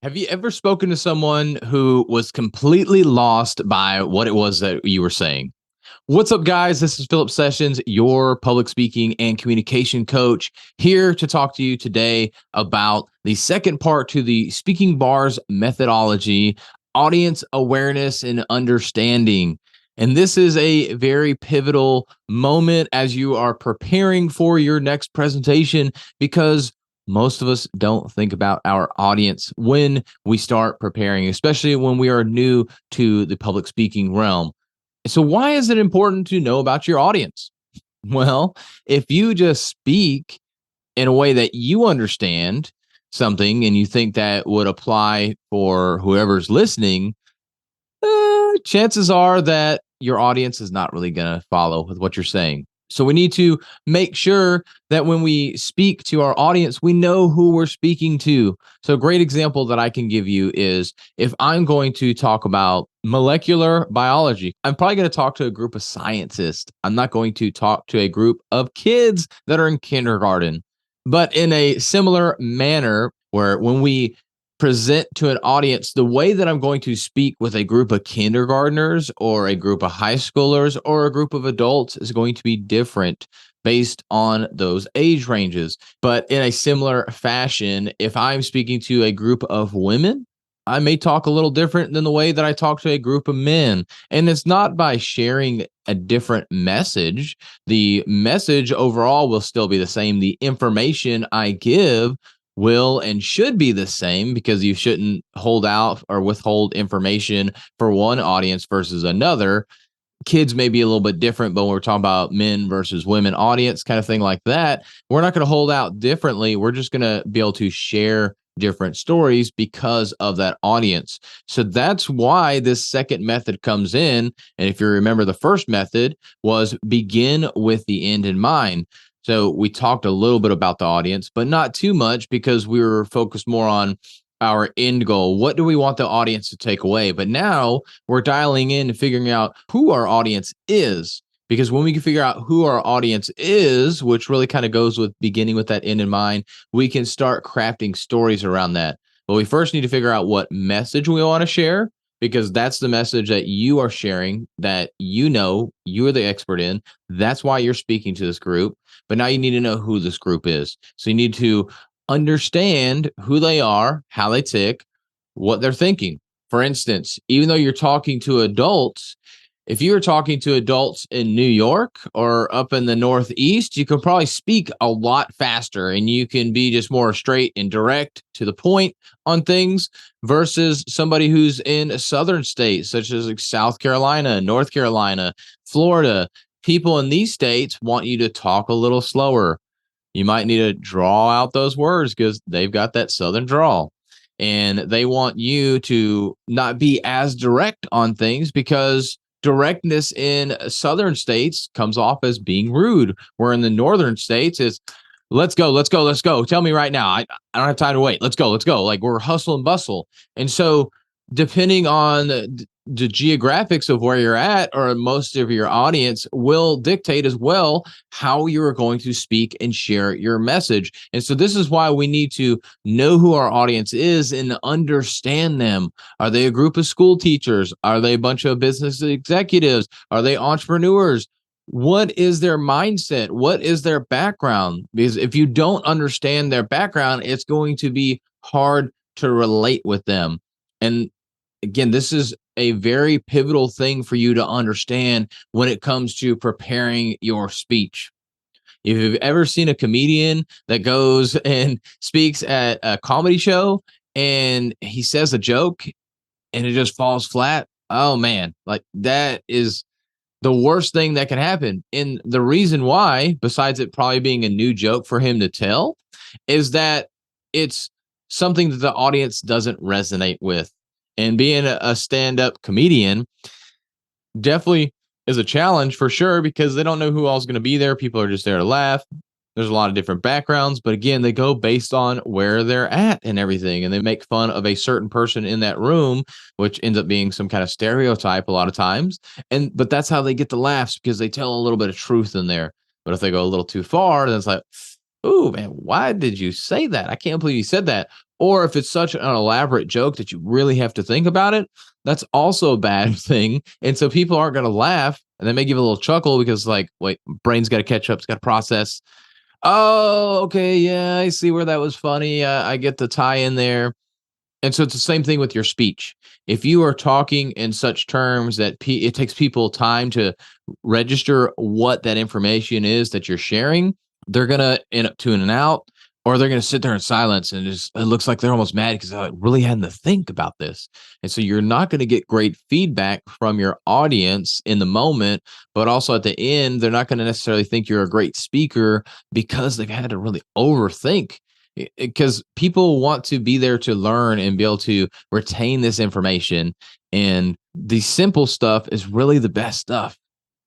Have you ever spoken to someone who was completely lost by what it was that you were saying? What's up, guys? This is Phillip Sessions, your public speaking and communication coach, here to talk to you today about the second part to the Speaking Bars methodology, audience awareness and understanding. And this is a very pivotal moment as you are preparing for your next presentation because most of us don't think about our audience when we start preparing, especially when we are new to the public speaking realm. So, why is it important to know about your audience? Well, if you just speak in a way that you understand something and you think that would apply for whoever's listening, chances are that your audience is not really going to follow with what you're saying. So we need to make sure that when we speak to our audience, we know who we're speaking to. So a great example that I can give you is if I'm going to talk about molecular biology, I'm probably going to talk to a group of scientists. I'm not going to talk to a group of kids that are in kindergarten. But in a similar manner, where when we present to an audience, the way that I'm going to speak with a group of kindergartners or a group of high schoolers or a group of adults is going to be different based on those age ranges. But in a similar fashion, if I'm speaking to a group of women, I may talk a little different than the way that I talk to a group of men. And it's not by sharing a different message. The message overall will still be the same. The information I give will and should be the same because you shouldn't hold out or withhold information for one audience versus another. Kids may be a little bit different, but when we're talking about men versus women audience kind of thing like that, we're not going to hold out differently. We're just going to be able to share different stories because of that audience. So that's why this second method comes in. And if you remember, the first method was begin with the end in mind. So we talked a little bit about the audience, but not too much because we were focused more on our end goal. What do we want the audience to take away? But now we're dialing in and figuring out who our audience is. Because when we can figure out who our audience is, which really kind of goes with beginning with that end in mind, we can start crafting stories around that. But we first need to figure out what message we want to share, because that's the message that you are sharing, that you know you are the expert in. That's why you're speaking to this group. But now you need to know who this group is. So you need to understand who they are, how they tick, what they're thinking. For instance, even though you're talking to adults, if you were talking to adults in New York or up in the Northeast, you can probably speak a lot faster and you can be just more straight and direct to the point on things versus somebody who's in a southern state, such as like South Carolina, North Carolina, Florida. People in these states want you to talk a little slower. You might need to draw out those words because they've got that southern drawl. And they want you to not be as direct on things because directness in southern states comes off as being rude, where in the northern states is let's go, let's go, let's go. Tell me right now. I don't have time to wait. Let's go, let's go. Like we're hustle and bustle. And so depending on the geographics of where you're at or most of your audience will dictate as well how you're going to speak and share your message. And so this is why we need to know who our audience is and understand them. Are they a group of school teachers? Are they a bunch of business executives? Are they entrepreneurs? What is their mindset? What is their background? Because if you don't understand their background, it's going to be hard to relate with them. And again, this is a very pivotal thing for you to understand when it comes to preparing your speech. If you've ever seen a comedian that goes and speaks at a comedy show and he says a joke and it just falls flat, oh man, like that is the worst thing that can happen. And the reason why, besides it probably being a new joke for him to tell, is that it's something that the audience doesn't resonate with. And being a stand-up comedian definitely is a challenge for sure because they don't know who else is going to be there. People are just there to laugh. There's a lot of different backgrounds, but again, they go based on where they're at and everything. And they make fun of a certain person in that room, which ends up being some kind of stereotype a lot of times. But that's how they get the laughs because they tell a little bit of truth in there. But if they go a little too far, then it's like, oh man, why did you say that? I can't believe you said that. Or if it's such an elaborate joke that you really have to think about it, that's also a bad thing. And so people aren't going to laugh and they may give a little chuckle because, like, wait, brain's got to catch up, it's got to process. Oh, okay. Yeah, I see where that was funny. I get the tie in there. And so it's the same thing with your speech. If you are talking in such terms that it takes people time to register what that information is that you're sharing, they're going to end up tuning out, or they're going to sit there in silence and just, it looks like they're almost mad because I really had to think about this. And so you're not going to get great feedback from your audience in the moment, but also at the end, they're not going to necessarily think you're a great speaker because they've had to really overthink, because people want to be there to learn and be able to retain this information. And the simple stuff is really the best stuff.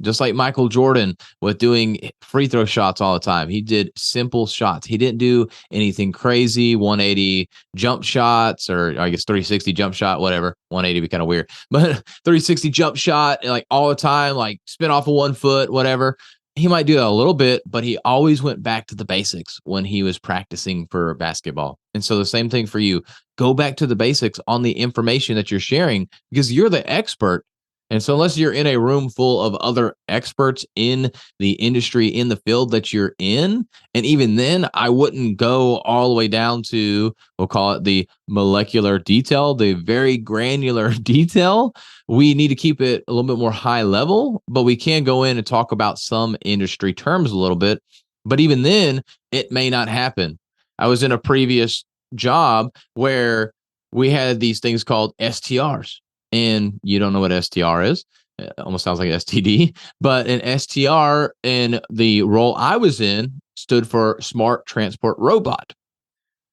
Just like Michael Jordan with doing free throw shots all the time. He did simple shots. He didn't do anything crazy, 180 jump shots, or I guess 360 jump shot, whatever. 180 be kind of weird, but 360 jump shot like all the time, like spin off of 1 foot, whatever. He might do that a little bit, but he always went back to the basics when he was practicing for basketball. And so the same thing for you. Go back to the basics on the information that you're sharing because you're the expert. And so, unless you're in a room full of other experts in the industry, in the field that you're in, and even then, I wouldn't go all the way down to, we'll call it the molecular detail, the very granular detail. We need to keep it a little bit more high level, but we can go in and talk about some industry terms a little bit. But even then, it may not happen. I was in a previous job where we had these things called STRs, and you don't know what STR is. It almost sounds like STD, but an STR in the role I was in stood for Smart Transport Robot.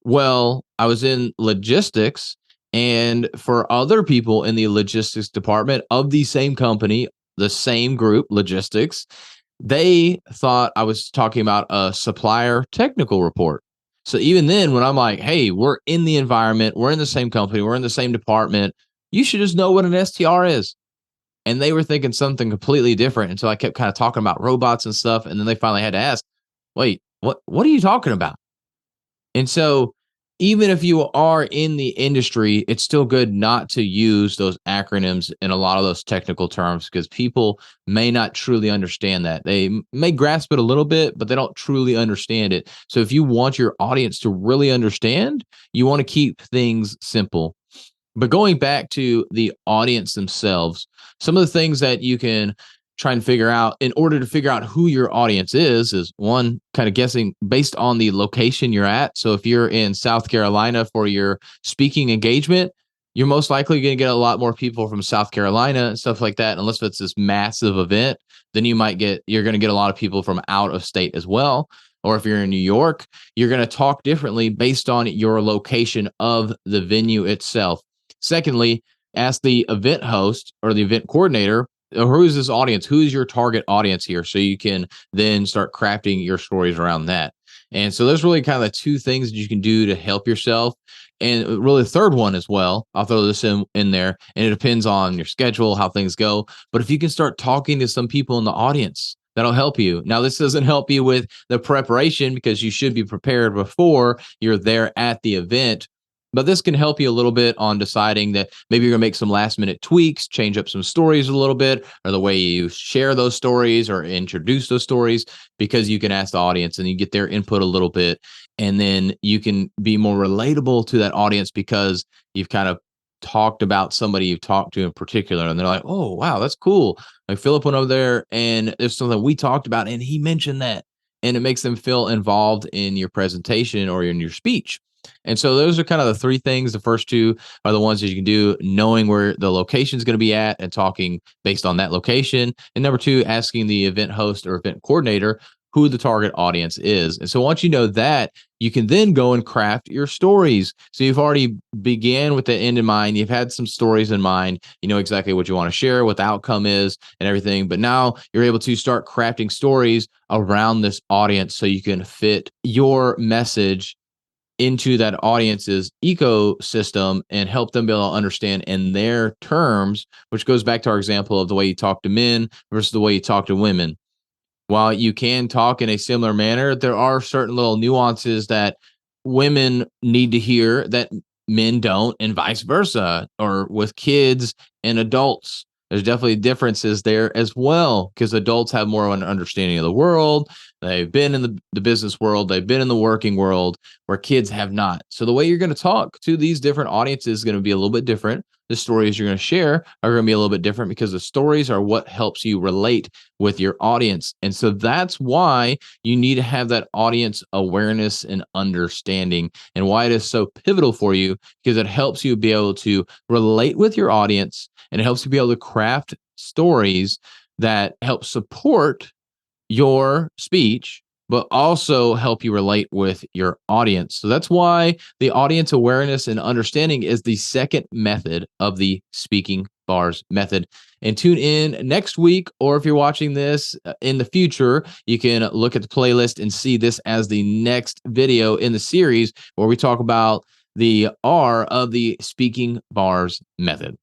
Well, I was in logistics, and for other people in the logistics department of the same company, the same group, logistics, they thought I was talking about a supplier technical report. So even then, when I'm like, hey, we're in the environment, we're in the same company, we're in the same department, you should just know what an STR is. And they were thinking something completely different. And so I kept kind of talking about robots and stuff. And then they finally had to ask, wait, what are you talking about? And so, even if you are in the industry, it's still good not to use those acronyms and a lot of those technical terms because people may not truly understand that. They may grasp it a little bit, but they don't truly understand it. So, if you want your audience to really understand, you want to keep things simple. But going back to the audience themselves, some of the things that you can try and figure out in order to figure out who your audience is one, kind of guessing based on the location you're at. So if you're in South Carolina for your speaking engagement, you're most likely going to get a lot more people from South Carolina and stuff like that. Unless it's this massive event, then you're going to get a lot of people from out of state as well. Or if you're in New York, you're going to talk differently based on your location of the venue itself. Secondly, ask the event host or the event coordinator, who is this audience? Who is your target audience here? So you can then start crafting your stories around that. And so there's really kind of the two things that you can do to help yourself. And really the third one as well, I'll throw this in there, and it depends on your schedule, how things go. But if you can start talking to some people in the audience, that'll help you. Now, this doesn't help you with the preparation because you should be prepared before you're there at the event. But this can help you a little bit on deciding that maybe you're going to make some last minute tweaks, change up some stories a little bit, or the way you share those stories or introduce those stories, because you can ask the audience and you get their input a little bit. And then you can be more relatable to that audience because you've kind of talked about somebody you've talked to in particular. And they're like, oh, wow, that's cool. Like Phillip went over there and there's something we talked about and he mentioned that. And it makes them feel involved in your presentation or in your speech. And so those are kind of the three things. The first two are the ones that you can do, knowing where the location is going to be at and talking based on that location. And number two, asking the event host or event coordinator who the target audience is. And so once you know that, you can then go and craft your stories. So you've already began with the end in mind. You've had some stories in mind. You know exactly what you want to share, what the outcome is and everything. But now you're able to start crafting stories around this audience so you can fit your message into that audience's ecosystem and help them be able to understand in their terms, which goes back to our example of the way you talk to men versus the way you talk to women. While you can talk in a similar manner, there are certain little nuances that women need to hear that men don't, and vice versa, or with kids and adults. There's definitely differences there as well, because adults have more of an understanding of the world. They've been in the business world, they've been in the working world, where kids have not. So the way you're going to talk to these different audiences is going to be a little bit different. The stories you're going to share are going to be a little bit different, because the stories are what helps you relate with your audience. And so that's why you need to have that audience awareness and understanding, and why it is so pivotal for you, because it helps you be able to relate with your audience, and it helps you be able to craft stories that help support your speech, but also help you relate with your audience. So that's why the audience awareness and understanding is the second method of the speaking bars method. And tune in next week, or if you're watching this in the future, you can look at the playlist and see this as the next video in the series, where we talk about the R of the speaking bars method.